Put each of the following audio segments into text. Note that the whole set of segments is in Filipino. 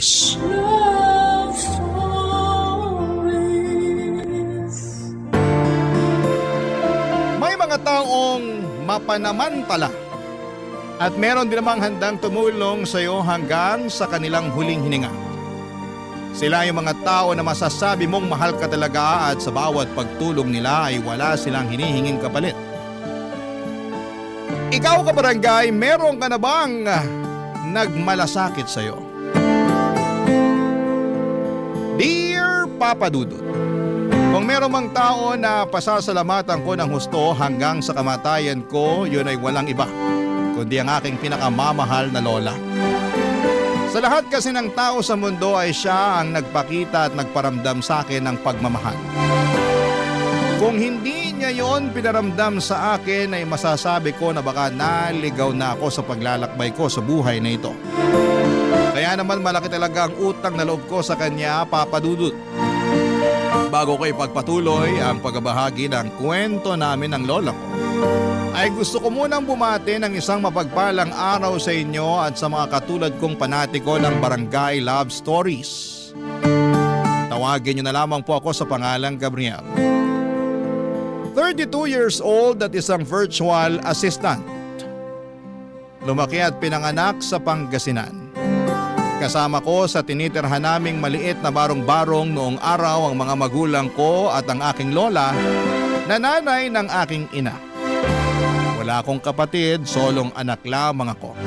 Stories. Love Stories. May mga taong mapanamantala at meron din namang handang tumulong sa iyo hanggang sa kanilang huling hininga. Sila yung mga tao na masasabi mong mahal ka talaga at sa bawat pagtulong nila ay wala silang hinihinging kapalit. Ikaw kabarangay, meron ka na bang nagmalasakit sa iyo? Dear Papa Dudut, kung meron mang tao na pasasalamatan ko ng husto hanggang sa kamatayan ko, yun ay walang iba kundi ang aking pinakamamahal na lola. Sa lahat kasi ng tao sa mundo ay siya ang nagpakita at nagparamdam sa akin ng pagmamahal. Kung hindi niya yon pinaramdam sa akin ay masasabi ko na baka naligaw na ako sa paglalakbay ko sa buhay na ito. Kaya naman malaki talaga ang utang na loob ko sa kanya, Papa Dudut. Bago ko ipagpatuloy ang pagbabahagi ng kwento namin ng lola ko, ay gusto ko munang bumati ng isang mapagpalang araw sa inyo at sa mga katulad kong panatiko ng Barangay Love Stories. Tawagin niyo na lamang po ako sa pangalang Gabriel. 32 years old at isang virtual assistant. Lumaki at pinanganak sa Pangasinan. Kasama ko sa tinitirhan naming maliit na barong-barong noong araw ang mga magulang ko at ang aking lola na nanay ng aking ina. Wala akong kapatid, solong anak lamang ako.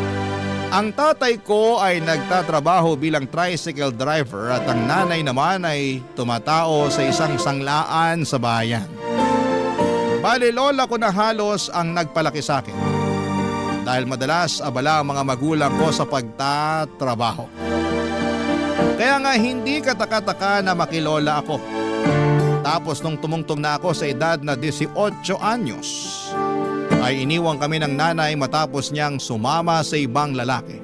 Ang tatay ko ay nagtatrabaho bilang tricycle driver at ang nanay naman ay tumatao sa isang sanglaan sa bayan. Bali lola ko na halos ang nagpalaki sa akin. Dahil madalas abala ang mga magulang ko sa pagtatrabaho. Kaya nga hindi kataka-taka na makilola ako. Tapos nung tumungtong na ako sa edad na 18 anyos, ay iniwang kami ng nanay matapos niyang sumama sa ibang lalaki.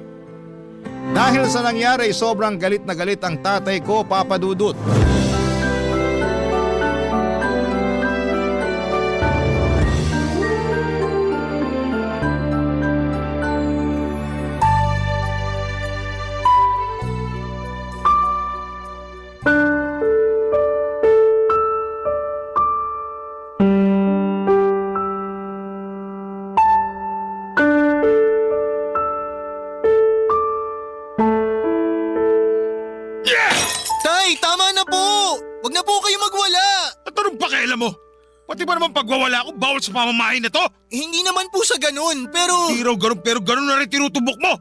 Dahil sa nangyari, sobrang galit na galit ang tatay ko, Papa Dudut. Tay, tama na po! Huwag na po kayo magwala! At anong pakialam mo? Pati ba naman pagwawala ako bawal sa pamamahay na to? Hindi naman po sa ganun, pero Hindi raw ganun pero ganun na rin tinutubok mo.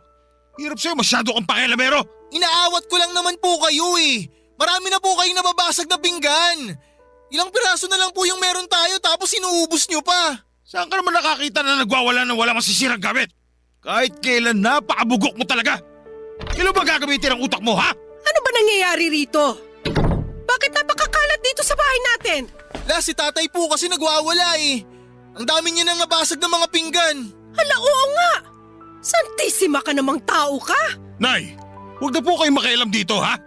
Hirap sa'yo, masyado kang pakialamero. inaawat ko lang naman po kayo eh. Marami na po kayong nababasag na pinggan. Ilang piraso na lang po yung meron tayo tapos inuubos nyo pa. Saan ka naman nakakita na nagwawala ng wala masisirang gamit? Kahit kailan napakabugok mo talaga. Kailan ba gagamitin ang utak mo, ha? Ano ba nangyayari rito? Bakit napakakalat dito sa bahay natin? Si tatay po kasi nagwawala eh. Ang dami niya nang nabasag ng mga pinggan. Hala, oo nga! Santisima ka namang tao ka! Nay, huwag na po kayong makialam dito, ha?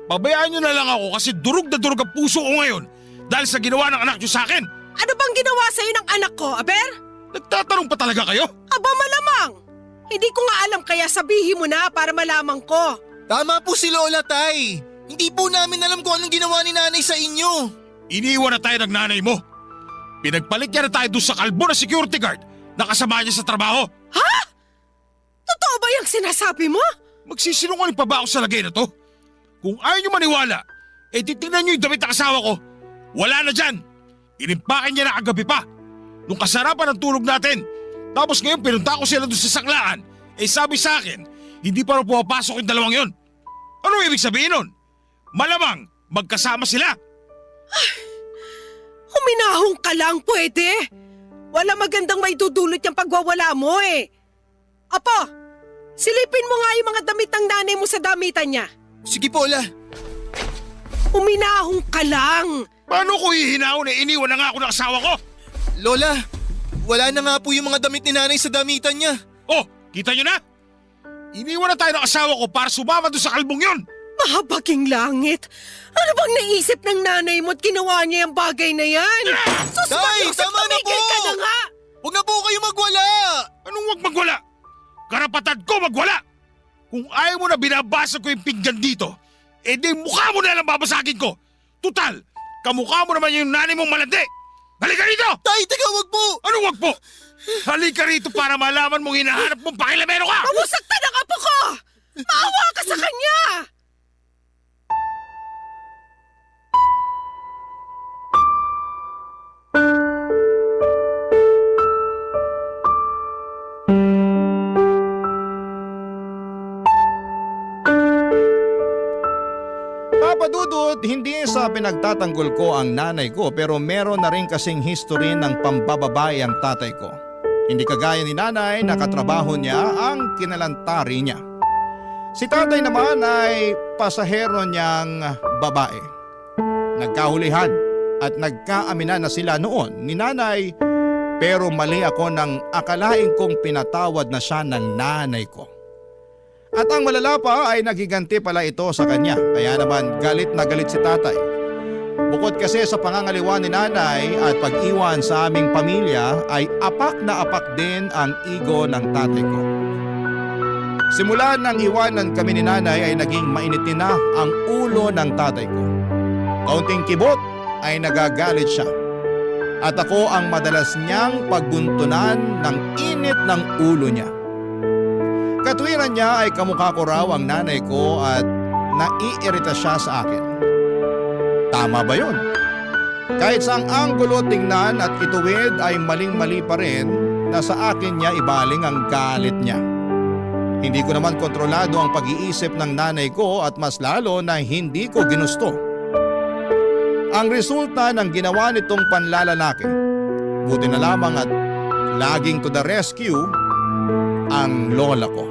Pabayaan nyo na lang ako kasi durog na durog ang puso ko ngayon dahil sa ginawa ng anak nyo sa akin. Ano bang ginawa sa'yo ng anak ko, Aber? Nagtatanong pa talaga kayo? Aba malamang! Hindi ko nga alam kaya sabihin mo na para malaman ko. Tama po si Lola, Tay. Hindi po namin alam kung anong ginawa ni nanay sa inyo. Iniwan na tayo ng nanay mo. Pinagpalit niya na tayo doon sa kalbo na security guard na kasama niya sa trabaho. Ha? Totoo ba yung sinasabi mo? Magsisinungaling pa ba ako sa lagay na to? Kung ayaw niyo maniwala, titignan niyo yung damit ng asawa ko. Wala na dyan. Inimpakan niya na kagabi pa. Nung kasarapan ng tulog natin. Tapos ngayon pinunta ko sila doon sa saklaan. Sabi sa akin, hindi pa rin pumapasok yung dalawang yon. Ano ibig sabihin nun? Malamang magkasama sila. Huminahong ka lang, pwede. Wala magandang may dudulot yung pagwawala mo eh. Apo, silipin mo nga yung mga damit ng nanay mo sa damitan niya. Sige po, La. Huminahong ka lang. Paano ko hihinahon iniwan na nga ako ng asawa ko? Lola, wala na nga po yung mga damit ni nanay sa damitan niya. Oh, kita nyo na? Iniwan na tayo ng asawa ko para sumama doon sa kalbong yon. Mahabaging langit. Ano bang naisip ng nanay mo at ginawa niya yung bagay na yan? Tay, tama na po! Tumigil ka na nga! Huwag na po kayo magwala! Anong wag magwala? Karapatan ko magwala! Kung ayaw mo na binabasag ko yung pinggan dito, di mukha mo na lang babasagin ko. Tutal, kamukha mo naman yung nanay mong malandi. Halika rito! Tay, teka, wag po! Ano wag po? Halika rito para malaman mong hinahanap mong pakilamero ka! Pamusaktan ang apo ko! Maawa ka sa kanya! Papa Dudut, hindi sa pinagtatanggol ko ang nanay ko pero meron na rin kasing history ng pambababae ang tatay ko. Hindi kagaya ni nanay, nakatrabaho niya ang kinalantari niya. Si tatay naman ay pasahero niyang babae. Nagkahulihan at nagkaaminan na sila noon ni nanay pero mali ako nang akalain kong pinatawad na siya ng nanay ko. At ang malala pa ay nagiganti pala ito sa kanya kaya naman galit na galit si tatay. Bukod kasi sa pangangaliwa ni nanay at pag-iwan sa aming pamilya ay apak na apak din ang ego ng tatay ko. Simula nang iwanan kami ni nanay ay naging mainitin na ang ulo ng tatay ko. Kaunting kibot ay nagagalit siya. At ako ang madalas niyang pagbuntunan ng init ng ulo niya. Katwiran niya ay kamukha ko raw ang nanay ko at naiirita siya sa akin. Tama ba yun? Kahit saang anggulo tingnan at ituwid ay maling-mali pa rin na sa akin niya ibaling ang galit niya. Hindi ko naman kontrolado ang pag-iisip ng nanay ko at mas lalo na hindi ko ginusto. Ang resulta ng ginawa nitong panlalalaki, buti na lamang at laging to the rescue ang lola ko.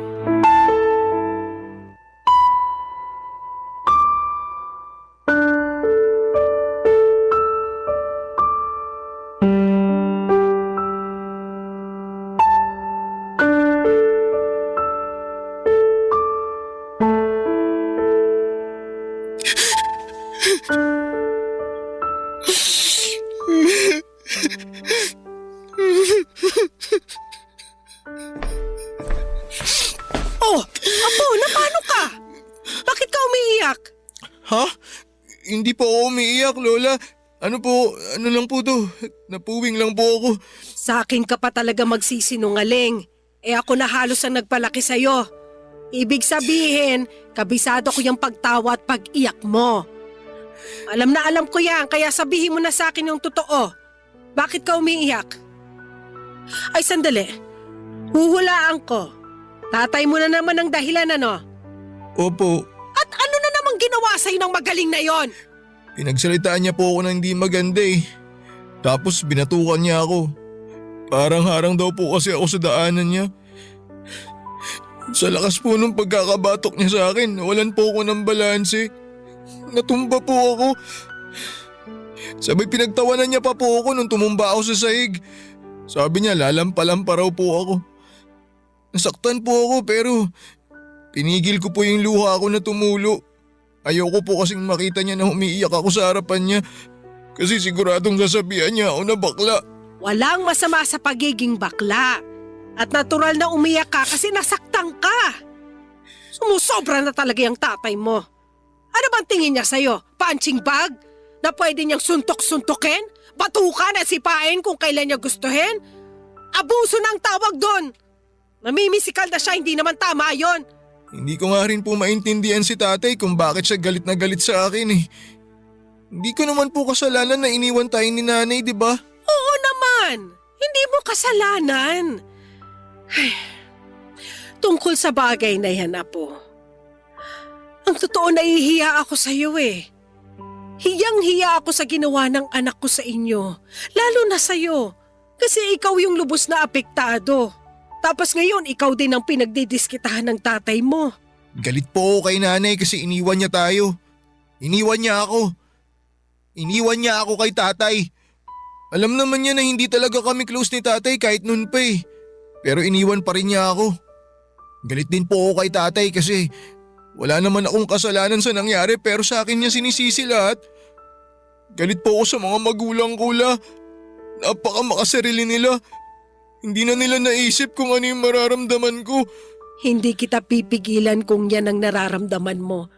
Oh, apo, napano ka? Bakit ka umiiyak? Ha? Hindi po ako umiiyak, Lola. Ano lang po to? Napuwing lang po ako. Sa akin ka pa talaga magsisinungaling. Ako na halos ang nagpalaki sa'yo. Ibig sabihin, kabisado ko yung pagtawa at pag-iyak mo. Alam na alam ko yan, kaya sabihin mo na sa akin yung totoo. Bakit ka umiiyak? Ay, sandali. Huhulaan ko. Tatay mo na naman ang dahilan, ano? Opo, At ano na namang ginawa sa'yo ng magaling na yon? pinagsalitaan niya po ako ng hindi maganda eh. Tapos binatukan niya ako. Parang harang daw po kasi ako sa daanan niya. Sa lakas po nung pagkakabatok niya sa akin, nawalan po ako ng balanse. Natumba po ako. Sabay pinagtawanan niya pa po ako nung tumumba ako sa sahig. Sabi niya lalampa-lampa raw po ako. Nasaktan po ako pero pinigil ko po yung luha ko na tumulo. Ayoko po kasing makita niya na umiiyak ako sa harapan niya. Kasi siguradong sasabihan niya ako na bakla. Walang masama sa pagiging bakla. At natural na umiyak ka kasi nasaktan ka. Sumusobra na talaga yung tatay mo. Ano bang tingin niya sa'yo? Punching bag? Na pwede niyang suntok-suntokin? Batukan at sipain kung kailan niya gustuhin? Abuso na ang tawag doon. Namimisikal na siya, hindi naman tama yon. Hindi ko nga rin po maintindihan si tatay kung bakit siya galit na galit sa akin eh. Hindi ko naman po kasalanan na iniwan tayo ni nanay, di ba? Oo naman. Hindi mo kasalanan. Ay, tungkol sa bagay na yan, Apo. Ang totoo, nahihiya ako sa iyo eh. Hiyang-hiya ako sa ginawa ng anak ko sa inyo. Lalo na sa iyo. Kasi ikaw yung lubos na apektado. Tapos ngayon, ikaw din ang pinagdidiskitahan ng tatay mo. Galit po ako kay nanay kasi iniwan niya tayo. Iniwan niya ako. Iniwan niya ako kay tatay. Alam naman niya na hindi talaga kami close ni tatay kahit noon pa eh. Pero iniwan pa rin niya ako. Galit din po ako kay tatay kasi wala naman akong kasalanan sa nangyari pero sa akin niya sinisisi lahat. Galit po ako sa mga magulang ko la. Napaka makasarili nila. Hindi na nila naisip kung ano yung mararamdaman ko. Hindi kita pipigilan kung yan ang nararamdaman mo.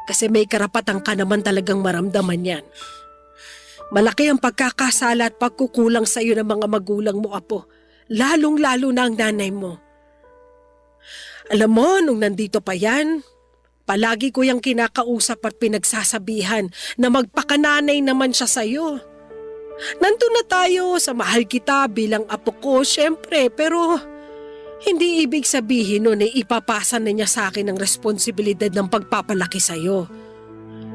Kasi may karapatan ka naman talagang maramdaman yan. Malaki ang pagkakasala at pagkukulang sa iyo ng mga magulang mo, Apo. Lalong-lalo na ang nanay mo. Alam mo, nung nandito pa yan, palagi ko yung kinakausap at pinagsasabihan na magpakananay naman siya sa iyo. Nandun na tayo sa mahal kita bilang apo ko, syempre, pero hindi ibig sabihin nun ay ipapasa na niya sa akin ang responsibilidad ng pagpapalaki sa'yo.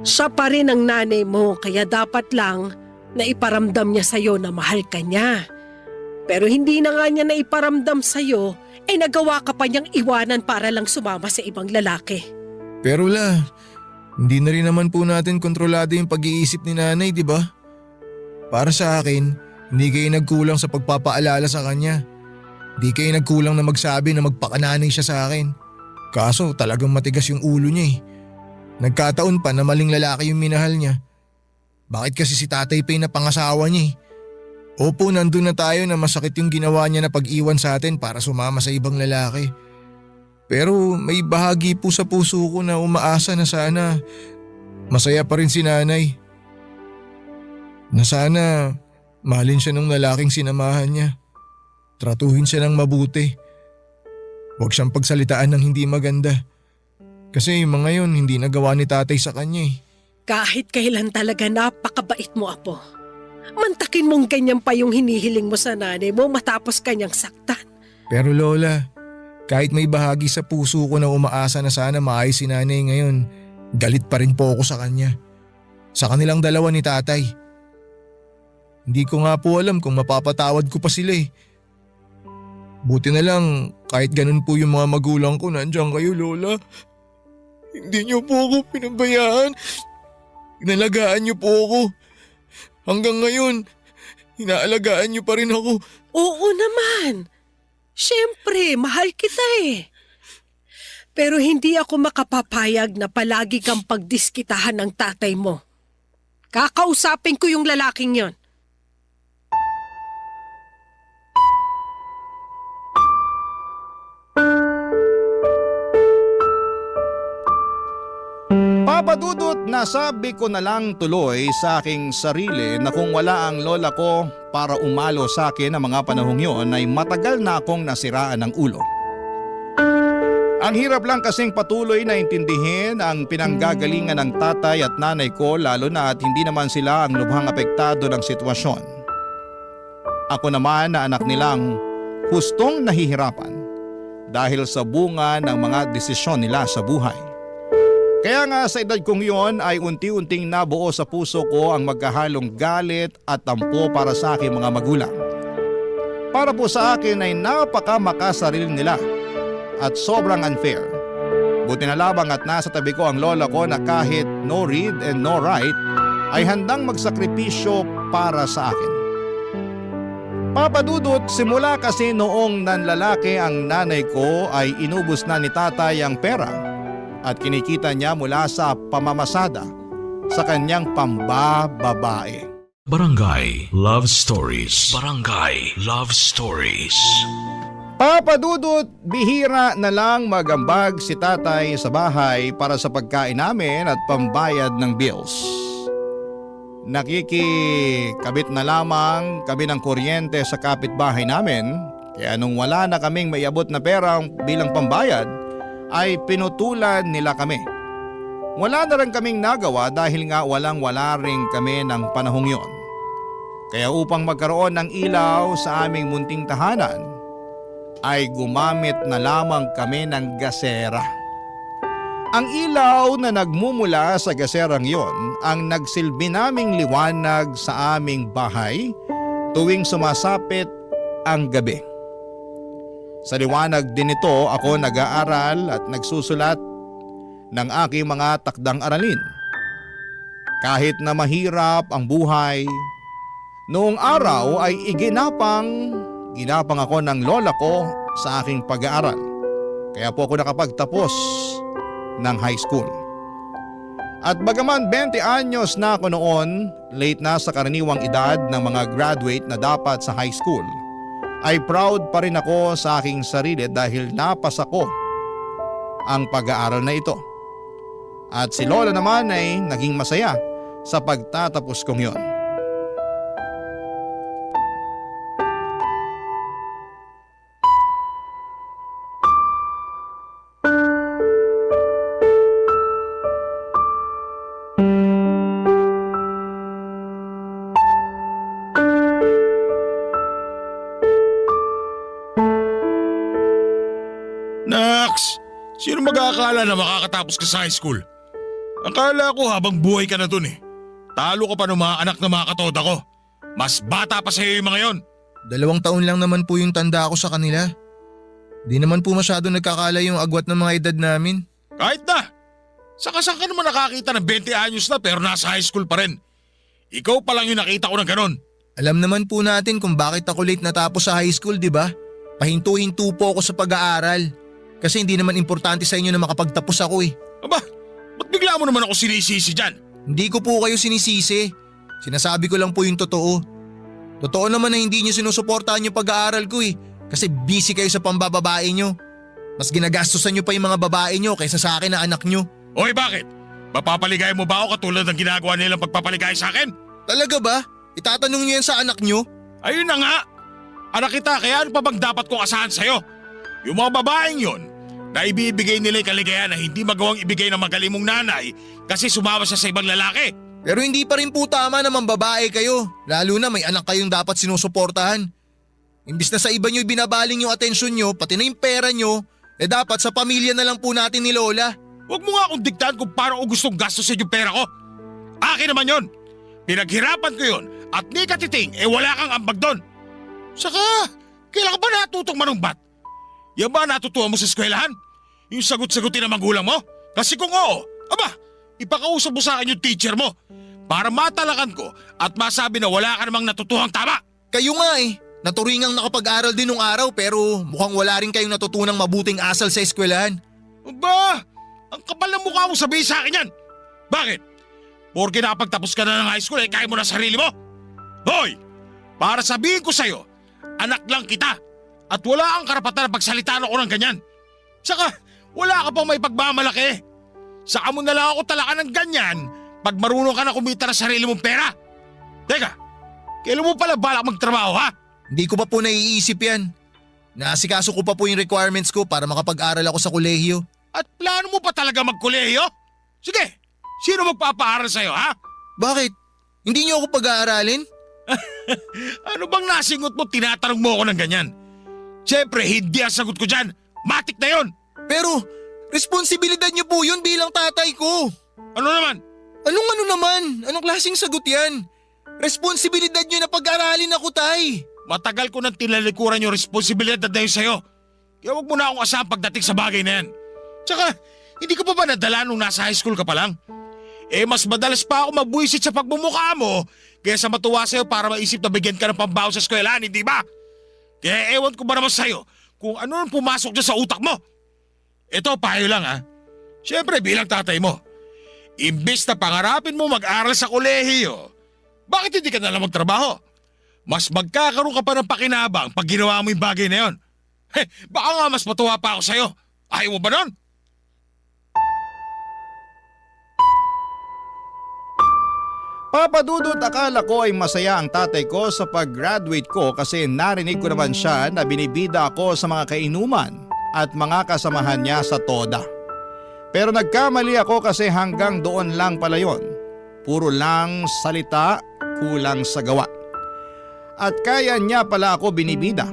Siya pa rin ang nanay mo, kaya dapat lang na iparamdam niya sa'yo na mahal ka niya. Pero hindi na nga niya na iparamdam sa'yo, ay nagawa ka pa niyang iwanan para lang sumama sa ibang lalaki. Pero la, hindi na rin naman po natin kontrolado yung pag-iisip ni nanay, di ba? Para sa akin, hindi kayo nagkulang sa pagpapaalala sa kanya. Hindi kayo nagkulang na magsabi na magpakananay siya sa akin. Kaso talagang matigas yung ulo niya eh. Nagkataon pa na maling lalaki yung minahal niya. Bakit kasi si tatay pa yung napangasawa niya eh? Opo, nandun na tayo na masakit yung ginawa niya na pag-iwan sa atin para sumama sa ibang lalaki. Pero may bahagi po sa puso ko na umaasa na sana masaya pa rin si nanay. Na sana mahalin siya ng lalaking sinamahan niya. Tratuhin siya ng mabuti. Huwag siyang pagsalitaan ng hindi maganda. Kasi yung mga yun hindi nagawa ni tatay sa kanya eh. Kahit kailan talaga napakabait mo, Apo. Mantakin mong ganyan pa yung hinihiling mo sa nanay mo matapos kanyang saktan. Pero Lola, kahit may bahagi sa puso ko na umaasa na sana maayos si nanay ngayon, galit pa rin po ako sa kanya. Sa kanilang dalawa ni tatay. Hindi ko nga po alam kung mapapatawad ko pa sila eh. Buti na lang kahit ganun po yung mga magulang ko, nandiyan kayo Lola. Hindi niyo po ako pinabayaan. Inalagaan niyo po ako. Hanggang ngayon, inaalagaan niyo pa rin ako. Oo naman. Siyempre, mahal kita eh. Pero hindi ako makapapayag na palagi kang pagdiskitahan ng tatay mo. Kakausapin ko yung lalaking yon. Papadudot, nasabi ko na lang tuloy sa aking sarili na kung wala ang lola ko para umalo sa akin ang mga panahong yon ay matagal na akong nasiraan ng ulo. Ang hirap lang kasing patuloy na intindihin ang pinanggagalingan ng tatay at nanay ko, lalo na at hindi naman sila ang lubhang apektado ng sitwasyon. Ako naman na anak nilang hustong nahihirapan dahil sa bunga ng mga desisyon nila sa buhay. Kaya nga sa edad kong yon ay unti-unting nabuo sa puso ko ang magkahalong galit at tampo para sa aking mga magulang. Para po sa akin ay napakamakasarili nila at sobrang unfair. Buti na lamang at nasa tabi ko ang lola ko na kahit no read and no write ay handang magsakripisyo para sa akin. Papadudot, simula kasi noong nanlalaki ang nanay ko ay inubos na ni tatay ang pera at kinikita niya mula sa pamamasada sa kanyang pambababae. Barangay Love Stories. Barangay Love Stories. Papadudot, bihira na lang magambag si tatay sa bahay para sa pagkain namin at pambayad ng bills. Nakikikabit na lamang kami ng kuryente sa kapitbahay namin, kaya nung wala na kaming maiabot na pera bilang pambayad, ay pinutulan nila kami. Wala na rin kaming nagawa dahil nga walang-wala rin kami ng panahong yon. Kaya upang magkaroon ng ilaw sa aming munting tahanan, ay gumamit na lamang kami ng gasera. Ang ilaw na nagmumula sa gaserang yon ang nagsilbi naming liwanag sa aming bahay tuwing sumasapit ang gabi. Sa liwanag din ito ako nag-aaral at nagsusulat ng aking mga takdang aralin. Kahit na mahirap ang buhay, noong araw ay ginapang ako ng lola ko sa aking pag-aaral. Kaya po ako nakapagtapos ng high school. At bagaman 20 anyos na ako noon, late na sa karaniwang edad ng mga graduate na dapat sa high school, ay proud pa rin ako sa aking sarili dahil napasa ko ang pag-aaral na ito. At si Lola naman ay naging masaya sa pagtatapos kong yon. Nax! Sino mag-aakala na makakatapos ka sa high school? Akala ko habang buhay ka na dun eh. Talo ka pa ng mga anak na mga katoda ko. Mas bata pa sa'yo yung mga yon. 2 taon lang naman po yung tanda ko sa kanila. Di naman po masyado nagkakala yung agwat ng mga edad namin. Kahit na. Saka saan ka naman nakakita ng 20 anyos na pero nasa high school pa rin? Ikaw pa lang yung nakita ko ng ganon. Alam naman po natin kung bakit ako late natapos sa high school, di ba? Pahinto-hinto po ako sa pag-aaral. Kasi hindi naman importante sa inyo na makapagtapos ako eh. Aba, ba't bigla mo naman ako sinisisi dyan? Hindi ko po kayo sinisisi. Sinasabi ko lang po yung totoo. Totoo naman na hindi nyo sinusuportahan yung pag-aaral ko eh. Kasi busy kayo sa pambababae nyo. Mas ginagastusan nyo pa yung mga babae nyo kaysa sa akin na anak nyo. Oy, bakit? Mapapaligay mo ba ako katulad ng ginagawa nilang pagpapaligay sa akin? Talaga ba? Itatanong nyo yan sa anak nyo? Ayun na nga. Anak kita, kaya ano pa bang dapat kong asahan sa'yo? Yung mga babaeng yon, na ibibigay nila yung kaligayahan na hindi magawang ibigay ng magaling mong nanay kasi sumama siya sa ibang lalaki. Pero hindi pa rin po tama na mambabae kayo. Lalo na may anak kayong dapat sinusuportahan. Imbis na sa iba nyo binabaling yung atensyon nyo, pati na yung pera nyo, dapat sa pamilya na lang po natin ni Lola. Huwag mo nga akong diktahan kung paano ko gustong gastusin yung pera ko. Akin naman yon. Pinaghirapan ko yon at ni katiting wala kang ambag doon. Saka, kailan ka ba natutong manumbat? Yan ba natutuwa mo sa eskwelahan? Yung sagot-sagutin ng magulang mo? Kasi kung oo, aba, ipakausap mo sa akin yung teacher mo para matalakan ko at masabi na wala ka namang natutuhang tama. Kayo nga eh. Naturingang nakapag-aral din nung araw pero mukhang wala rin kayong natutunang mabuting asal sa eskwelahan. Aba, ang kapal ng mukha mo sabihin sa akin yan. Bakit? Porke nakapagtapos ka na ng high school kaya mo na sarili mo? Hoy, para sabihin ko sa'yo, anak lang kita. At wala kang karapatan na pagsalitaan ako ng ganyan. Saka, wala ka pang may pagmamalaki. Saka mo na lang ako talakan ng ganyan pag marunong ka na kumita ng sarili mong pera. Teka, kailan mo pala balak magtrabaho ha? Hindi ko pa po naiisip yan. Naasikaso ko pa po yung requirements ko para makapag-aral ako sa kolehiyo. At plano mo pa talaga magkolehiyo? Sige, sino magpapaaral sa'yo ha? Bakit? Hindi niyo ako pag-aaralin? Ano bang nasingot mo tinatanong mo ako ng ganyan? Siyempre, hindi ang sagot ko dyan. Matik na yon. Pero, responsibilidad niyo po yun bilang tatay ko. Ano naman? Anong ano naman? Anong klaseng sagot yan? Responsibilidad niyo na pag-aralin ako, tay. Matagal ko nang tinalikuran yung responsibilidad na yun sa'yo. Kaya huwag mo na akong asahan pagdating sa bagay na yan. Tsaka, hindi ko pa ba nadala nung nasa high school ka pa lang? Mas madalas pa ako magbuisit sa pagmumukha mo kaysa matuwa sa'yo para maisip na bigyan ka ng pambaho sa eskwelahan, hindi ba? Kaya ewan ko ba naman sa'yo kung ano nang pumasok dyan sa utak mo. Ito, payo lang ha. Siyempre bilang tatay mo, imbis na pangarapin mo mag-aral sa kolehiyo, bakit hindi ka nalang magtrabaho? Mas magkakaroon ka pa ng pakinabang pag ginawa mo yung bagay na yun. Baka nga mas matuwa pa ako sa'yo. Ayaw mo ba nun? Papadudot, akala ko ay masaya ang tatay ko sa pag-graduate ko kasi narinig ko naman siya na binibida ako sa mga kainuman at mga kasamahan niya sa toda. Pero nagkamali ako kasi hanggang doon lang pala yon. Puro lang salita, kulang sa gawa. At kaya niya pala ako binibida.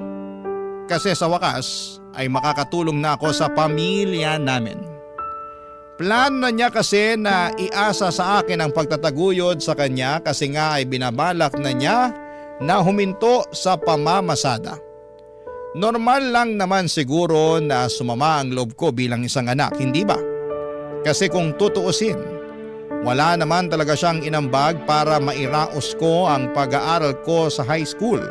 Kasi sa wakas ay makakatulong na ako sa pamilya namin. Plano na niya kasi na iasa sa akin ang pagtataguyod sa kanya kasi nga ay binabalak na niya na huminto sa pamamasada. Normal lang naman siguro na sumama ang loob ko bilang isang anak, hindi ba? Kasi kung tutuusin, wala naman talaga siyang inambag para mairaos ko ang pag-aaral ko sa high school.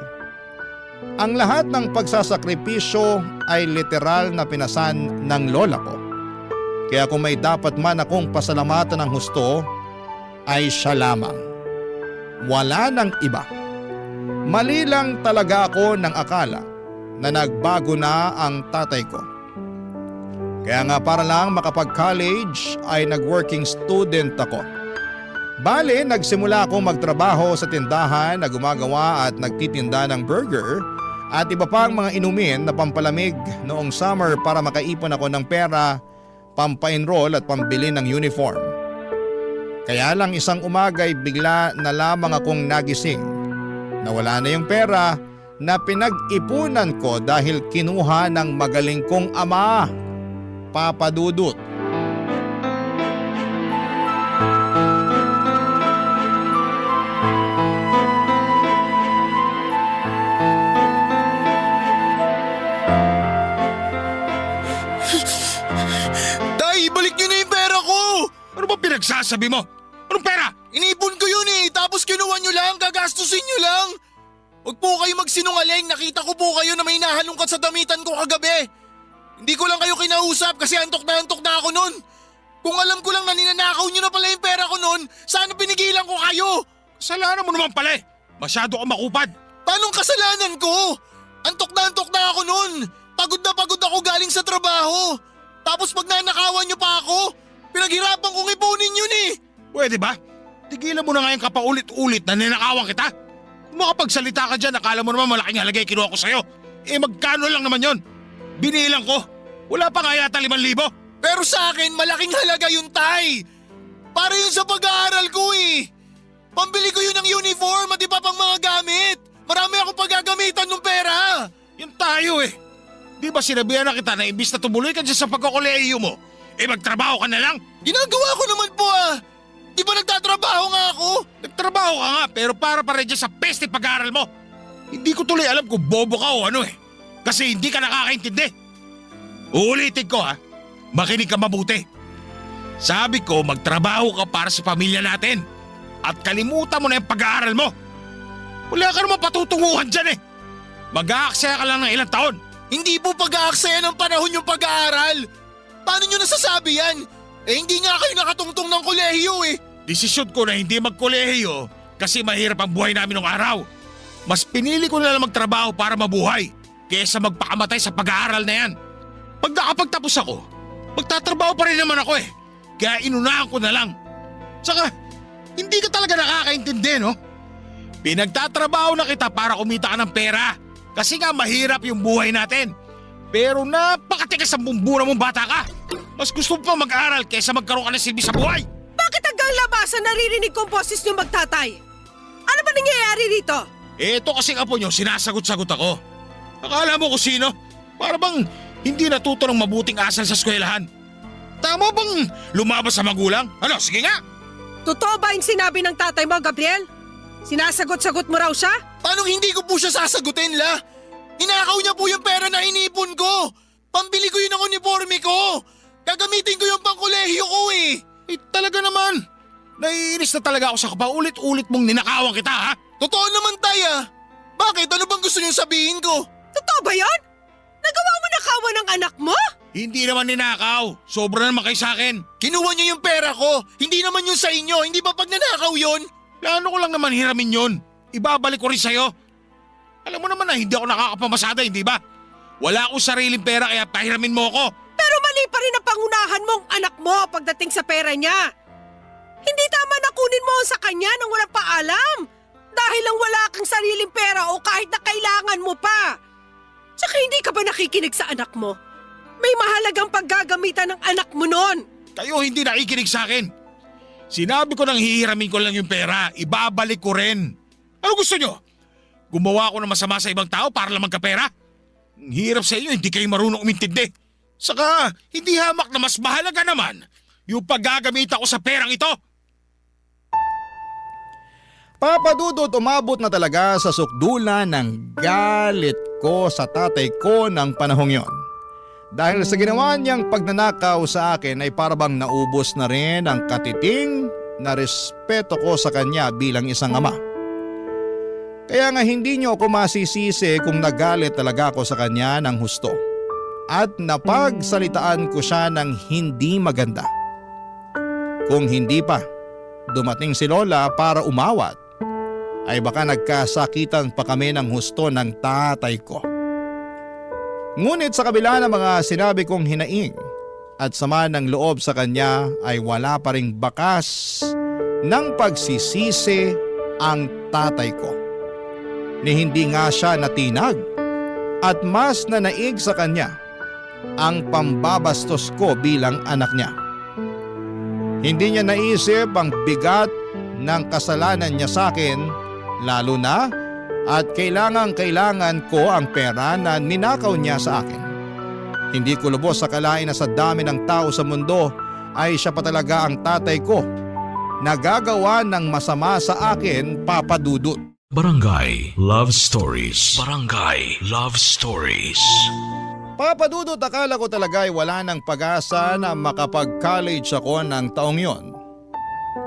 Ang lahat ng pagsasakripisyo ay literal na pinasan ng lola ko. Kaya kung may dapat man akong pasalamatan ng husto, ay siya lamang. Wala nang iba. Mali lang talaga ako ng akala na nagbago na ang tatay ko. Kaya nga para lang makapag-college ay nag-working student ako. Bale, nagsimula akong magtrabaho sa tindahan na gumagawa at nagtitinda ng burger at iba pang mga inumin na pampalamig noong summer para makaipon ako ng pera, pampa-enroll at pambili ng uniform. Kaya lang isang umaga ay bigla na lamang akong nagising. Nawala na yung pera na pinag-ipunan ko dahil kinuha ng magaling kong ama, Papa Dudut. Tay, ibalik niyo na yung pera ko! Ano ba pinagsasabi mo? Anong pera? Inipon ko yun tapos kinuha niyo lang, gagastusin niyo lang! Huwag po kayo magsinungaling, nakita ko po kayo na may nahalungkat sa damitan ko kagabi. Hindi ko lang kayo kinausap kasi antok na ako nun. Kung alam ko lang na ninanakaw niyo na pala yung pera ko nun, sana pinigilan ko kayo! Kasalanan mo naman pala eh. Masyado ka makupad. Paanong kasalanan ko? Antok na ako nun. Pagod ako galing sa trabaho. Tapos pag nanakawan niyo pa ako, pinaghirapan kong ipunin yun eh. Pwede ba? Tigilan mo na nga yung kapaulit-ulit na ninakawan kita. Kung makapagsalita ka dyan, akala mo naman malaking halagay kinuha ko sa'yo. Eh magkano lang naman yon? Binilang ko. Wala pa nga yata 5,000. Pero sa akin, malaking halaga yun, Tay. Para yun sa pag-aaral ko eh. Pambili ko yun ng uniform at iba pang mga gamit. Marami akong paggagamitan ng pera. Yan tayo eh. Di ba sinabihan na kita na imbis na tumuloy ka dyan sa pagkakolehiyo mo, eh magtrabaho ka na lang? Ginagawa ko naman po ah. Di ba nagtatrabaho nga ako? Nagtrabaho ka nga pero para pa rin dyan sa peste pag-aaral mo. Hindi ko tuloy alam kung bobo ka o ano eh. Kasi hindi ka nakakaintindi. Uulitin ko ha. Makinig ka mabuti. Sabi ko magtrabaho ka para sa pamilya natin. At kalimutan mo na yung pag-aaral mo. Wala ka naman patutunguhan dyan eh. Mag-aaksaya ka lang ng ilang taon. Hindi po pag-aaksaya ng panahon yung pag-aaral. Paano nyo nasasabi yan? Eh hindi nga kayo nakatungtong ng kolehiyo eh. Desisyon ko na hindi magkolehiyo kasi mahirap ang buhay namin nung araw. Mas pinili ko na lang magtrabaho para mabuhay kaysa magpakamatay sa pag-aaral na yan. Pag nakapagtapos ako, magtatrabaho pa rin naman ako eh. Kaya inunahan ko na lang. Saka, hindi ka talaga nakakaintindi no? Pinagtatrabaho na kita para kumita ka ng pera. Kasi nga mahirap yung buhay natin. Pero napakatigas ang bumbunan mong bata ka. Mas gusto mo pa mag-aral kaysa magkaroon ka ng silbi sa buhay. Bakit hanggang labasan naririnig ko ang boses niyo magtatay? Ano ba nangyayari dito? Ito kasing apo nyo, sinasagot-sagot ako. Akala mo kung sino? Para bang hindi natuto ng mabuting asal sa eskwelahan? Tama bang lumabas sa magulang? Ano, sige nga! Totoo ba yung sinabi ng tatay mo, Gabriel? Sinasagot-sagot mo raw siya? Paano hindi ko po siya sasagutin, La? Ninakaw niya po yung pera na inipon ko. Pambili ko yun ng uniforme ko. Gagamitin ko yung pangkolehiyo ko eh. Eh talaga naman. Naiinis na talaga ako sa kapaulit-ulit mong ninakawan kita ha? Totoo naman, Taya. Bakit? Ano bang gusto niyo sabihin ko? Totoo ba yan? Nagawa mo nakawan ng anak mo? Hindi naman ninakaw. Sobra naman kayo sa akin. Kinuha niyo yung pera ko. Hindi naman yun sa inyo. Hindi ba pag nanakaw yun? Plano ko lang naman hiramin yun. Ibabalik ko rin sa'yo. Alam mo naman na hindi ako nakakapamasada, hindi ba? Wala akong sariling pera kaya pahiramin mo ako. Pero mali pa rin ang pangunahan mong anak mo pagdating sa pera niya. Hindi tama na kunin mo sa kanya nang walang paalam. Dahil lang wala kang sariling pera o kahit na kailangan mo pa. Tsaka hindi ka ba nakikinig sa anak mo? May mahalagang paggagamitan ng anak mo nun. Kayo hindi nakikinig sa akin. Sinabi ko nang hihiramin ko lang yung pera, ibabalik ko rin. Ano gusto nyo? Gumawa ako ng masama sa ibang tao para lang magkapera? Ang hirap sa inyo, hindi kayo marunong umintindi. Saka, hindi hamak na mas mahalaga naman yung paggagamit ako sa perang ito. Papa Dudut, umabot na talaga sa sukdulan ng galit ko sa tatay ko ng panahong yon. Dahil sa ginawa niyang pagnanakaw sa akin ay parabang naubos na rin ang katiting na respeto ko sa kanya bilang isang ama. Kaya nga hindi niyo ako masisisi kung nagalit talaga ako sa kanya ng husto at napagsalitaan ko siya ng hindi maganda. Kung hindi pa dumating si Lola para umawat, ay baka nagkasakitan pa kami ng husto ng tatay ko. Ngunit sa kabila ng mga sinabi kong hinaing, at sama ng loob sa kanya ay wala pa ring bakas ng pagsisisi ang tatay ko. Ni hindi nga siya natinag at mas nanaig sa kanya ang pambabastos ko bilang anak niya. Hindi niya naisip ang bigat ng kasalanan niya sa akin, lalo na at kailangan ko ang pera na ninakaw niya sa akin. Hindi ko lubos akalain na sa dami ng tao sa mundo ay siya pa talaga ang tatay ko na gagawa ng masama sa akin, Papa Dudut. Barangay Love Stories. Barangay Love Stories. Papa Dudut, akala ko talaga ay wala ng pag-asa na makapag-college ako ng taong yon.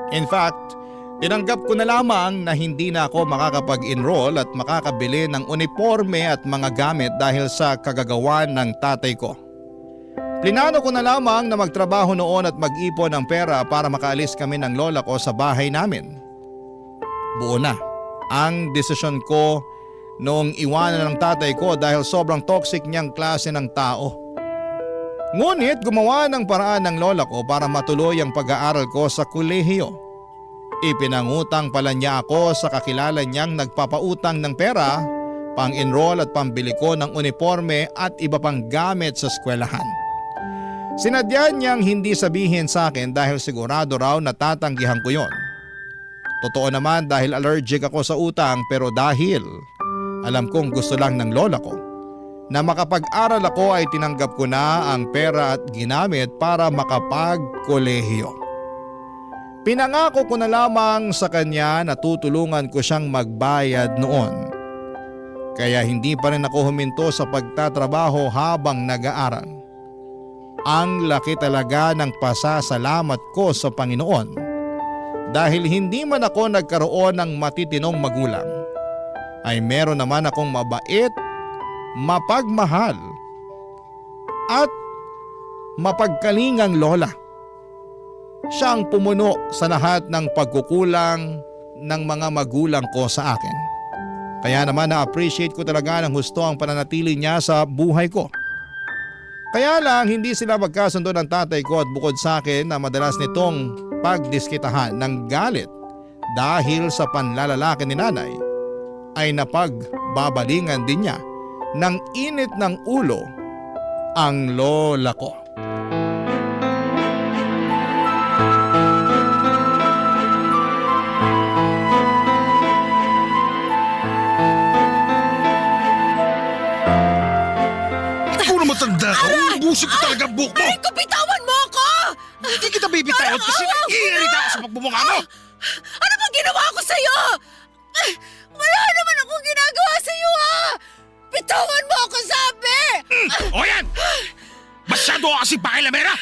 In fact, tinanggap ko na lamang na hindi na ako makakapag-enroll at makakabili ng uniforme at mga gamit dahil sa kagagawan ng tatay ko. Plinano ko na lamang na magtrabaho noon at mag-ipon ng pera para makaalis kami ng lola ko sa bahay namin. Buo na ang desisyon ko noong iwanan ng tatay ko dahil sobrang toxic niyang klase ng tao. Ngunit gumawa ng paraan ng lola ko para matuloy ang pag-aaral ko sa kolehiyo. Ipinangutang pala niya ako sa kakilala niyang nagpapautang ng pera, pang-enroll at pambili ko ng uniforme at iba pang gamit sa eskwelahan. Sinadya niyang hindi sabihin sa akin dahil sigurado raw natatanggihan ko yon. Totoo naman dahil allergic ako sa utang, pero dahil alam kong gusto lang ng lola ko na makapag-aral ako ay tinanggap ko na ang pera at ginamit para makapag-kolehiyo. Pinangako ko na lamang sa kanya na tutulungan ko siyang magbayad noon. Kaya hindi pa rin ako huminto sa pagtatrabaho habang nag-aaral. Ang laki talaga ng pasasalamat ko sa Panginoon dahil hindi man ako nagkaroon ng matitinong magulang, ay meron naman akong mabait, mapagmahal at mapagkalingang lola. Siya ang pumuno sa lahat ng pagkukulang ng mga magulang ko sa akin. Kaya naman na-appreciate ko talaga ng husto ang pananatili niya sa buhay ko. Kaya lang hindi sila magkasundo ng tatay ko at bukod sa akin na madalas nitong pagdiskitahan ng galit dahil sa panlalalaki ni nanay, ay napagbabalingan din niya ng init ng ulo ang lola ko. Matanda ka, ubusin ko talaga ang buhok mo! Aray ko, bitawan mo ako! Hindi kita bibitawan kasi naiirita ako sa pagbubunga mo! Ano bang ginawa ko sa'yo? Wala naman akong ginagawa sa'yo, ha? Bitawan mo ako, sabi! O yan! Masyado ka kasi pakilamera!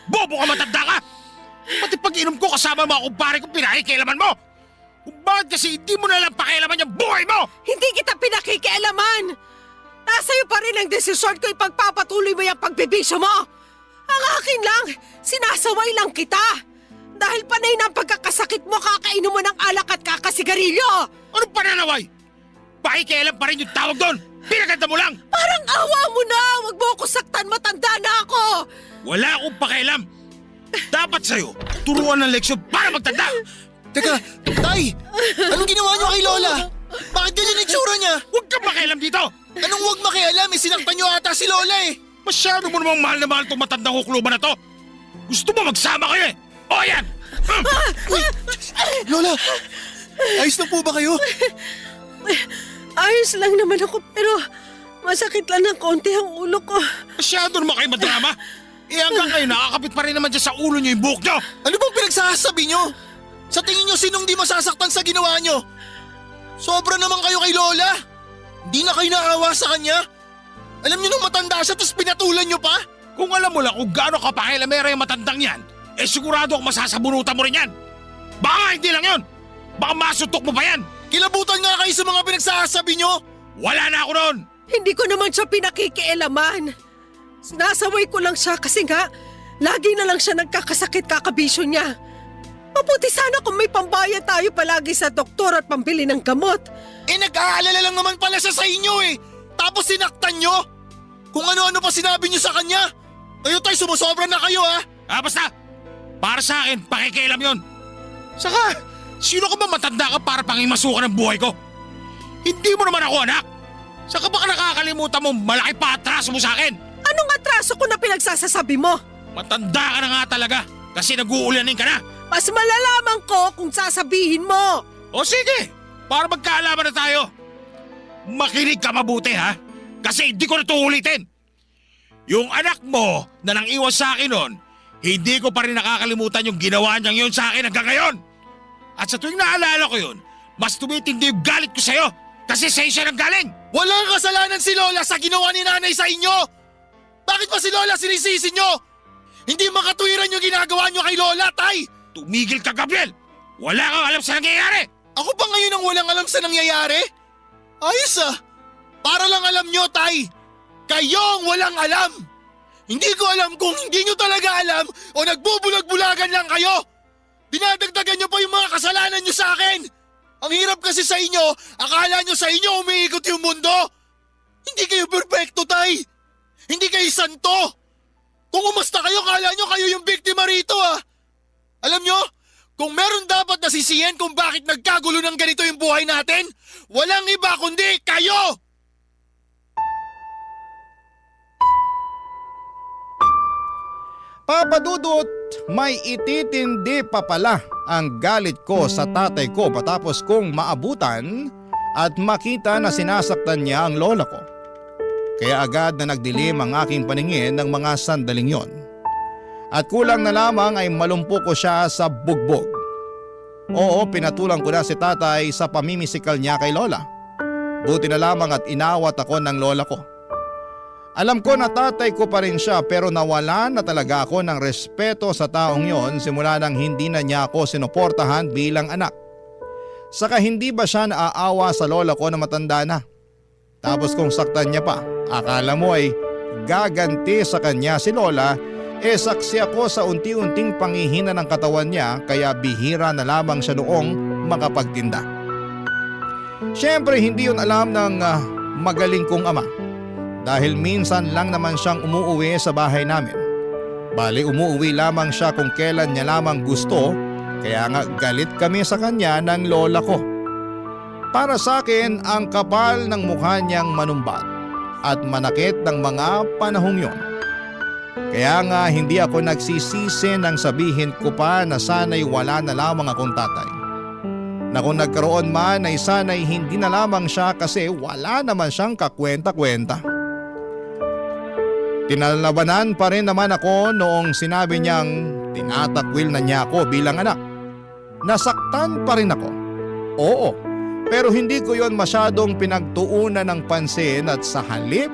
Bobo ka, matanda ka! Pati pag inom ko kasama mga kumpare ko, pinakikialaman mo! Kung bakit kasi hindi mo nalang pakialaman yung buhay mo! Hindi kita pinakikialaman! Nasa iyo pa rin ang desisyon ko, ipagpapatuloy mo yung pagbibisyo mo! Ang akin lang, sinasaway lang kita! Dahil panay na ang pagkakasakit mo, kakainom mo ng alak at kakasigarilyo! Anong pananaway? Pakikialam pa rin yung tawag doon! Pinaganda mo lang! Parang awa mo na! Huwag mo ako saktan, matanda na ako! Wala akong pakialam! Dapat sa'yo, turuan ng leksyon para magtanda! Teka, Tay! Anong ginawa niyo kay Lola? Bakit ganyan ang itsura niya? Huwag kang pakialam dito! Anong huwag makialam? Sinaktan niyo ata si Lola eh! Masyado mo namang mahal na mahal itong matandang hukluban na to! Gusto mo magsama kayo eh! O yan! Lola! Ayos na po ba kayo? Ayos lang naman ako, pero masakit lang ng konti ang ulo ko. Masyado naman kayo madrama! Eh hanggang kayo nakakapit pa rin naman dyan sa ulo niyo yung buhok niyo! Ano bang pinagsasabi niyo? Sa tingin niyo sinong di masasaktan sa ginawa niyo? Sobra naman kayo kay Lola! Di na kayo naawa sa kanya? Alam niyo nung matanda siya tapos pinatulan niyo pa? Kung alam mo lang kung gaano kapakilamera yung matandang yan, eh sigurado ako masasabunutan mo rin yan! Baka nga hindi lang yun! Baka masutok mo pa yan! Kilabutan nga kayo sa mga pinagsasabi niyo! Wala na ako noon! Hindi ko naman siya pinakikialaman. Sinasaway ko lang siya kasi nga, lagi na lang siya nagkakasakit kakabisyo niya. Mabuti sana kung may pambayad tayo palagi sa doktor at pambili ng gamot. Eh nag-aalala lang naman pala siya sa inyo eh! Tapos sinaktan niyo! Kung ano-ano pa sinabi niyo sa kanya! Kayo tay, sumusobra na kayo ha! Basta! Para sa akin, pakikialam yon. Saka, sino ka ba matanda ka para pangimasukan ng buhay ko? Hindi mo naman ako anak. Saka baka nakakalimutan mo malaki pa atraso mo sa akin. Anong atraso ko na pinagsasasabi mo? Matanda ka na nga talaga kasi nag-uulanin ka na. Mas malalaman ko kung sasabihin mo. O sige, para magkaalaman na tayo. Makinig ka mabuti ha, kasi hindi ko na ito ulitin. Yung anak mo na nang iwas sa akin noon, hindi ko pa rin nakakalimutan yung ginawa niyang yun sa akin hanggang ngayon. At sa tuwing naalala ko yun, mas tumitindi yung galit ko sa'yo kasi sa'yo siya nang galing. Walang kasalanan si Lola sa ginawa ni nanay sa inyo! Bakit ba si Lola sinisisi nyo? Hindi makatuwiran yung ginagawa nyo kay Lola, tay! Tumigil ka, Gabriel! Wala kang alam sa nangyayari! Ako pa ngayon ang walang alam sa nangyayari? Ayos ah! Para lang alam nyo, tay! Kayo ang walang alam! Hindi ko alam kung hindi nyo talaga alam o nagbubulag-bulagan lang kayo! Dinadagdagan nyo pa yung mga kasalanan nyo sa akin! Ang hirap kasi sa inyo, akala nyo sa inyo umiikot yung mundo! Hindi kayo perfecto, tay! Hindi kayo santo! Kung umasta kayo, kala nyo kayo yung biktima rito ah! Alam nyo, kung meron dapat nasisiyan kung bakit nagkagulo ng ganito yung buhay natin, walang iba kundi kayo! Papa Dudut, may ititindi pa pala ang galit ko sa tatay ko patapos kong maabutan at makita na sinasaktan niya ang lola ko. Kaya agad na nagdilim ang aking paningin ng mga sandaling yon. At kulang na lamang ay malumpo ko siya sa bugbog. Oo, pinatulang ko na si tatay sa pamimisikal niya kay lola. Buti na lamang at inawat ako ng lola ko. Alam ko na tatay ko pa rin siya pero nawalan na talaga ako ng respeto sa taong yon simula nang hindi na niya ako sinuportahan bilang anak. Saka hindi ba siya naaawa sa lola ko na matanda na? Tapos kung saktan niya pa, akala mo ay gaganti sa kanya si lola, saksi ako sa unti-unting panghihina ng katawan niya kaya bihira na lamang siya noong makapagtinda. Siyempre hindi yun alam ng magaling kong ama. Dahil minsan lang naman siyang umuuwi sa bahay namin. Bali umuuwi lamang siya kung kailan niya lamang gusto, kaya nga galit kami sa kanya ng lola ko. Para sa akin ang kapal ng mukha niyang manumbat at manakit ng mga panahong yon. Kaya nga hindi ako nagsisisi nang sabihin ko pa na sana'y wala na lamang akong tatay. Na kung nagkaroon man ay sana'y hindi na lamang siya kasi wala naman siyang kakwenta-kwenta. Tinalabanan pa rin naman ako noong sinabi niyang tinatakwil na niya ako bilang anak. Nasaktan pa rin ako. Oo, pero hindi ko yon masyadong pinagtuunan ng pansin at sa halip,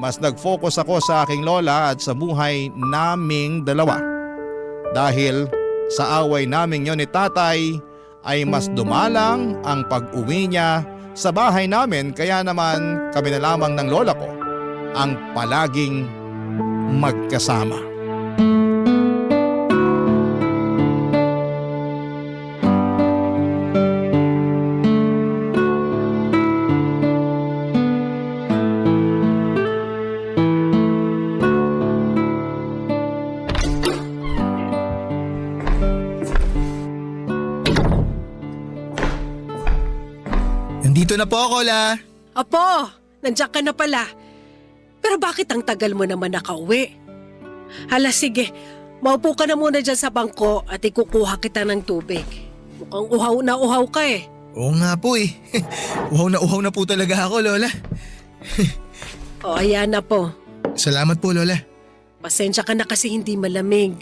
mas nag-focus ako sa aking lola at sa buhay naming dalawa. Dahil sa away naming yon ni tatay ay mas dumalang ang pag-uwi niya sa bahay namin kaya naman kami na lamang ng lola ko ang palaging magkasama. Nandito na po ako, La. Apo, nandiyan ka na pala. Pero bakit ang tagal mo naman nakauwi? Hala sige, maupo ka na muna dyan sa bangko at ikukuha kita ng tubig. Mukhang uhaw na uhaw ka eh. Oo nga po eh. Uhaw na po talaga ako, Lola. O ayan na po. Salamat po, Lola. Pasensya ka na kasi hindi malamig.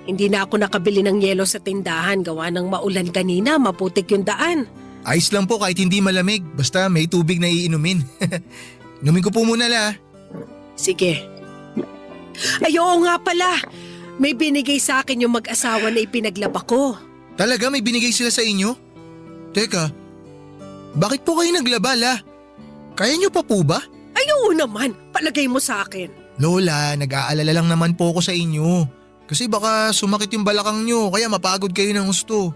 Hindi na ako nakabili ng yelo sa tindahan gawa ng maulan kanina, maputik yung daan. Ayos lang po kahit hindi malamig. Basta may tubig na iinumin. Inumin ko po muna, La. Sige. Ay oo nga pala, may binigay sa akin yung mag-asawa na ipinaglaba ko. Talaga may binigay sila sa inyo? Teka, bakit po kayo naglaba, La? Kaya niyo pa po ba? Ay oo naman, palagay mo sa akin. Lola, nag-aalala lang naman po ako sa inyo. Kasi baka sumakit yung balakang nyo kaya mapagod kayo ng gusto.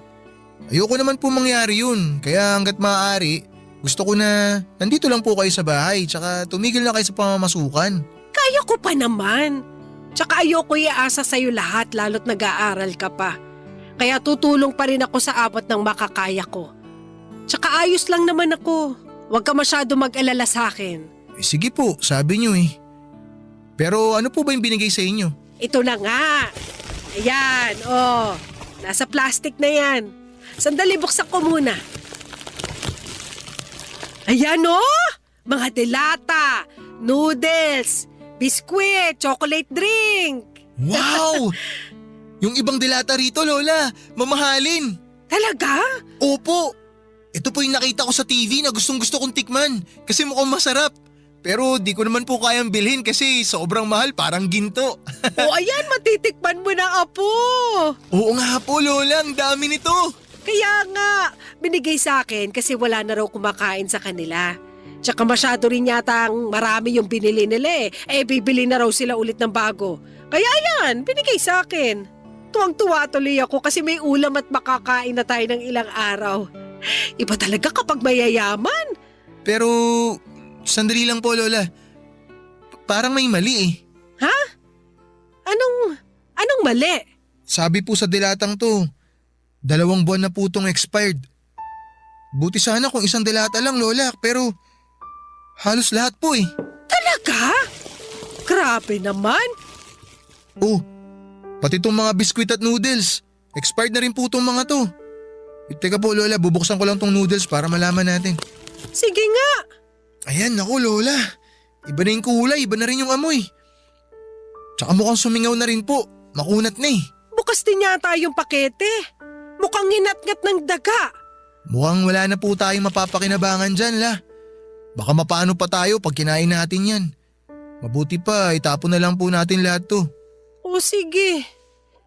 Ayoko naman po mangyari yun. Kaya hanggat maaari, gusto ko na nandito lang po kayo sa bahay tsaka tumigil na kayo sa pamamasukan. Kaya ko pa naman. Tsaka ayoko iasa sa'yo lahat lalo't nag-aaral ka pa. Kaya tutulong pa rin ako sa abot ng makakaya ko. Tsaka ayos lang naman ako. Huwag ka masyado mag-alala sa akin. Sige po, sabi niyo eh. Pero ano po ba yung binigay sa inyo? Ito na nga. Ayan, oh. Nasa plastic na yan. Sandali, buksan ko muna. Ayan oh! Mga delata, noodles, biskwit, chocolate drink. Wow! Yung ibang dilata rito, Lola, mamahalin. Talaga? Opo. Ito po yung nakita ko sa TV na gustong-gusto kong tikman kasi mukhang masarap. Pero di ko naman po kayang bilhin kasi sobrang mahal, parang ginto. O ayan, matitikman mo na, Apo. Oo nga po, Lola, ang dami nito. Kaya nga, binigay sa akin kasi wala na raw kumakain sa kanila. Tsaka masyado rin yata ang marami yung binili nila eh. Bibili na raw sila ulit ng bago. Kaya yan, binigay sa akin. Tuwang-tuwa tuloy ako kasi may ulam at makakain na tayo ng ilang araw. Iba talaga kapag mayayaman. Pero sandali lang po, Lola. Parang may mali eh. Ha? Anong mali? Sabi po sa dilatang to, 2 buwan na po tong expired. Buti sana kung 1 dilata lang, Lola, pero halos lahat po eh. Talaga? Grabe naman. Oh, pati tong mga biskwit at noodles. Expired na rin po tong mga to. Teka po, Lola, bubuksan ko lang tong noodles para malaman natin. Sige nga. Ayan, naku, Lola. Iba na yung kulay, iba na rin yung amoy. Tsaka mukhang sumingaw na rin po. Makunat na eh. Bukas din yata yung pakete. Mukhang nginat-ngat ng daga. Mukhang wala na po tayong mapapakinabangan dyan, La. Baka mapano pa tayo pag kinain natin yan. Mabuti pa, itapon na lang po natin lahat to. O sige.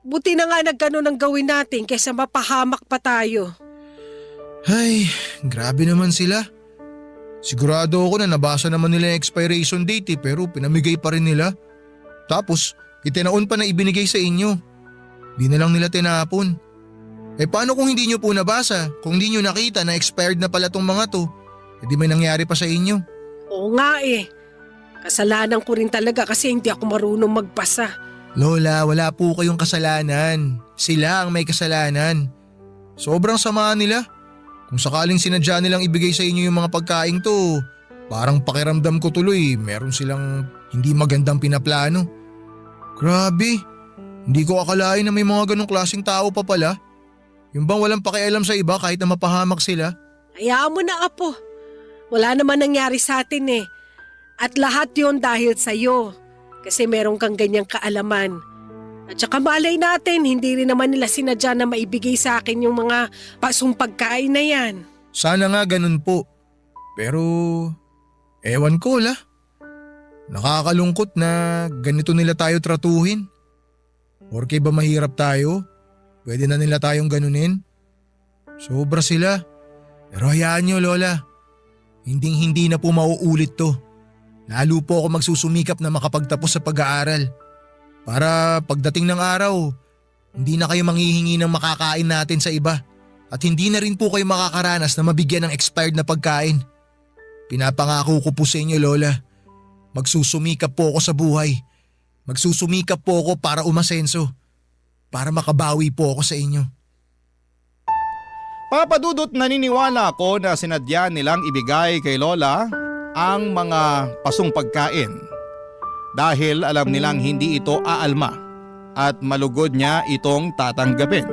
Buti na nga nagganon ang gawin natin kaysa mapahamak pa tayo. Ay, grabe naman sila. Sigurado ako na nabasa naman nila yung expiration date pero pinamigay pa rin nila. Tapos, itinaon pa na ibinigay sa inyo. Di na lang nila tinapon. Paano kung hindi nyo po nabasa? Kung hindi nyo nakita na expired na pala tong mga to, di may nangyari pa sa inyo. Oo nga eh. Kasalanan ko rin talaga kasi hindi ako marunong magbasa. Lola, wala po kayong kasalanan. Sila ang may kasalanan. Sobrang sama nila. Kung sakaling sinadya nilang ibigay sa inyo yung mga pagkain to, parang pakiramdam ko tuloy meron silang hindi magandang pinaplano. Grabe, hindi ko akalain na may mga ganong klaseng tao pa pala. Yung bang walang pakialam sa iba kahit na mapahamak sila. Hayaan mo na, Apo. Wala naman nangyari sa atin eh. At lahat yon dahil sa'yo. Kasi meron kang ganyang kaalaman. At saka malay natin, hindi rin naman nila sinadya na maibigay sa akin yung mga pasong pagkain na yan. Sana nga ganun po. Pero, ewan ko la. Nakakalungkot na ganito nila tayo tratuhin. Porke ba mahirap tayo? Pwede na nila tayong ganunin? Sobra sila. Pero hayaan nyo, Lola. Hindi na po mauulit to. Lalo po ako magsusumikap na makapagtapos sa pag-aaral. Para pagdating ng araw, hindi na kayo manghihingi ng makakain natin sa iba. At hindi na rin po kayo makakaranas na mabigyan ng expired na pagkain. Pinapangako ko po sa inyo, Lola. Magsusumikap po ako sa buhay. Magsusumikap po ako para umasenso. Para makabawi po ako sa inyo. Papadudot, naniniwala ako na sinadya nilang ibigay kay Lola ang mga pasong pagkain. Dahil alam nilang hindi ito aalma at malugod niya itong tatanggapin.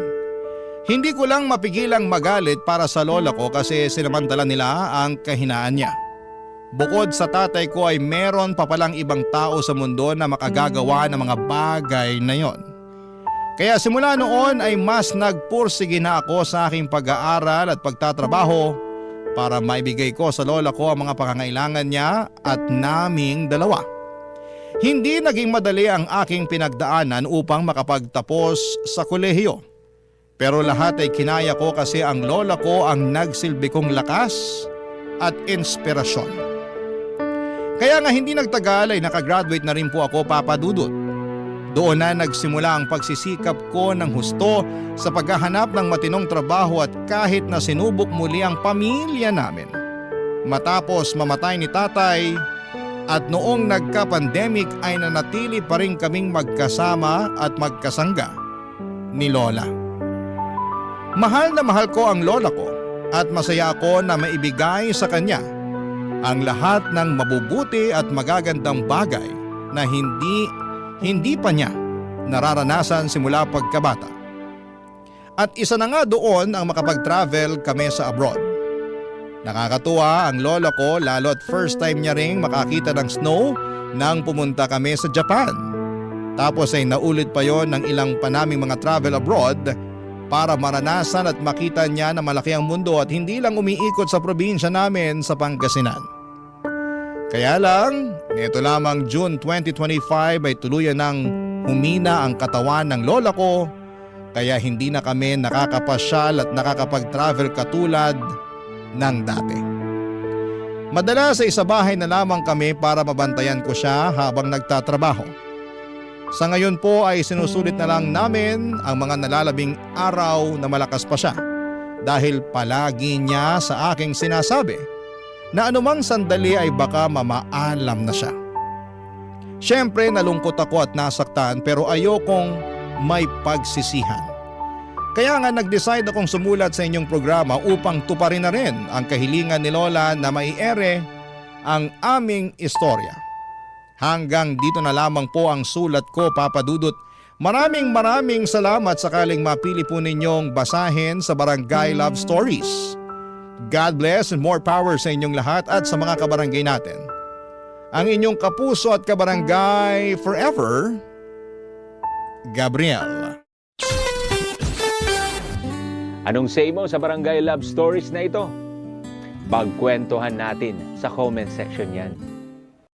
Hindi ko lang mapigilang magalit para sa lola ko kasi sinamantala nila ang kahinaan niya. Bukod sa tatay ko ay meron pa palang ibang tao sa mundo na makagagawa ng mga bagay na yon. Kaya simula noon ay mas nagpursige na ako sa aking pag-aaral at pagtatrabaho para maibigay ko sa lola ko ang mga pangangailangan niya at naming dalawa. Hindi naging madali ang aking pinagdaanan upang makapagtapos sa kolehiyo. Pero lahat ay kinaya ko kasi ang lola ko ang nagsilbi kong lakas at inspirasyon. Kaya nga hindi nagtagal ay nakagraduate na rin po ako, Papa Dudut. Doon na nagsimula ang pagsisikap ko ng husto sa paghahanap ng matinong trabaho at kahit na sinubok muli ang pamilya namin. Matapos mamatay ni tatay, At noong nagka-pandemic ay nanatili pa rin kaming magkasama at magkasangga ni Lola. Mahal na mahal ko ang lola ko at masaya ako na maibigay sa kanya ang lahat ng mabubuti at magagandang bagay na hindi pa niya nararanasan simula pagkabata. At isa na nga doon ang makapag-travel kami sa abroad. Nakakatuwa ang lola ko lalo at first time niya ring makakita ng snow nang pumunta kami sa Japan. Tapos ay naulit pa yon ng ilang pa naming mga travel abroad para maranasan at makita niya na malaki ang mundo at hindi lang umiikot sa probinsya namin sa Pangasinan. Kaya lang, nito lamang June 2025 ay tuluyan ng humina ang katawan ng lola ko kaya hindi na kami nakakapasyal at nakakapag-travel katulad ng dati. Madalas sa isa bahay na lamang kami para mabantayan ko siya habang nagtatrabaho. Sa ngayon po ay sinusulit na lang namin ang mga nalalabing araw na malakas pa siya dahil palagi niya sa aking sinasabi na anumang sandali ay baka mamaalam na siya. Siyempre nalungkot ako at nasaktan pero ayokong may pagsisihan. Kaya nga nag-decide akong sumulat sa inyong programa upang tuparin na rin ang kahilingan ni Lola na maiere ang aming istorya. Hanggang dito na lamang po ang sulat ko, Papa Dudut. Maraming salamat sakaling mapili po ninyong basahin sa Barangay Love Stories. God bless and more power sa inyong lahat at sa mga kabarangay natin. Ang inyong kapuso at kabarangay forever, Gabriel. Anong say mo sa Barangay Love Stories na ito? Pagkwentuhan natin sa comment section yan.